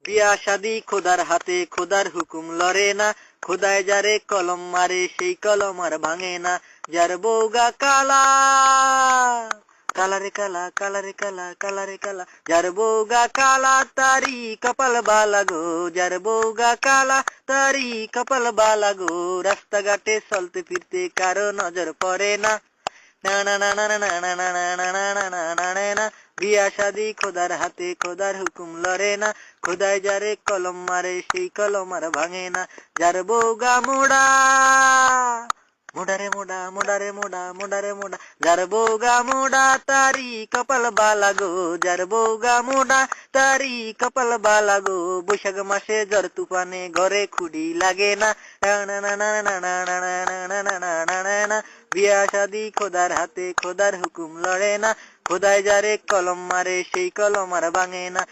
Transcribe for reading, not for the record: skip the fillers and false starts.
বিয়া শাদি খোদার হাতে, খোদার হুকুম লড়ে না, খোদায় যারে কলম মারে সেই কলম আর ভাঙে না। যার বউগা কালা, কালারে কালা, কালারে কালা, কালারে কালা, যার বউগা কালা তারি কপাল বালা গো, যার বউগা কালা তারি কপাল বালা গো। রাস্তাঘাটে চলতে ফিরতে কারো নজর পড়ে না, না না না না না না না না না না না না না না না। বিয়া শাদি খোদার হাতে, খোদার হুকুম লড়ে না, খোদায় যারে কলম মারে সেই কলম আর ভাঙে না। যার বউগা মোড়া, মোড়ারে মোড়া, মোড়ারে মোড়া, মোড়ারে মোড়া, যার বউগা মোড়া তারি কপাল বালা গো, যার বউগা মোড়া তারি কপাল বালা গো। বৈশাখ মাসে ঝড় তুফানে ঘরে খুঁড়ি লাগে না, না না না না না না না না না না না না না। বিয়া শাদি খোদার হাতে, খোদার হুকুম লড়ে না, খোদায় যারে কলম মারে সেই কলম আর ভাঙে না।